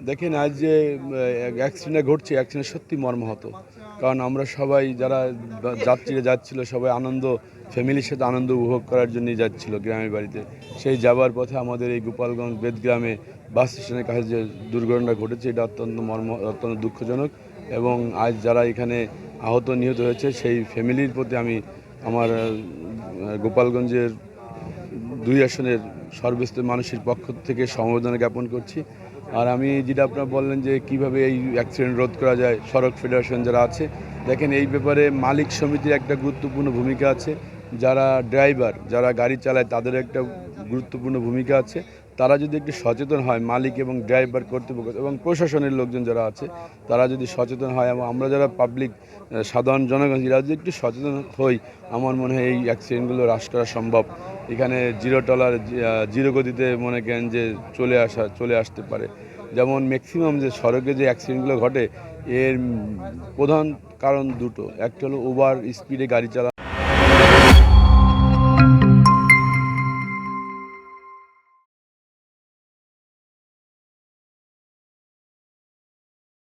দেখেন আজ যে অ্যাক্সিডেন্টটা ঘটছে, অ্যাক্সিডেন্ট সত্যি মর্মাহত। কারণ আমরা সবাই যারা যাত্রীরা যাচ্ছিল সবাই ফ্যামিলির সাথে আনন্দ উপভোগ করার জন্যই যাচ্ছিল গ্রামের বাড়িতে। সেই যাবার পথে আমাদের এই গোপালগঞ্জ বেদগ্রামে বাস স্টেশনের কাছে যে দুর্ঘটনা ঘটেছে, এটা অত্যন্ত দুঃখজনক। এবং আজ যারা এখানে আহত নিহত হয়েছে সেই ফ্যামিলির প্রতি আমি আমার গোপালগঞ্জের 2 আসনের সর্বস্তরের মানুষের পক্ষ থেকে সমবেদনা জ্ঞাপন করছি। আর আমি যেটা আপনারা বললেন যে কিভাবে এই অ্যাক্সিডেন্ট রোধ করা যায়, সড়ক ফেডারেশন যারা আছে, দেখেন এই ব্যাপারে মালিক সমিতির একটা গুরুত্বপূর্ণ ভূমিকা আছে। যারা ড্রাইভার, যারা গাড়ি চালায় তাদের একটা গুরুত্বপূর্ণ ভূমিকা আছে। তারা যদি একটু সচেতন হয়, মালিক এবং ড্রাইভার কর্তৃপক্ষ এবং প্রশাসনের লোকজন যারা আছে, তারা যদি সচেতন হয় এবং আমরা যারা পাবলিক সাধারণ জনগণ এরা যদি একটু সচেতন হই, আমার মনে হয় এই অ্যাক্সিডেন্টগুলো হ্রাস করা সম্ভব। এখানে জিরো টলার, জিরো গতিতে মনে করেন যে চলে আসতে পারে। যেমন ম্যাক্সিমাম যে সড়কে যে অ্যাক্সিডেন্টগুলো ঘটে, এর প্রধান কারণ দুটো। একটা হলো ওভার স্পিডে গাড়ি চালানো।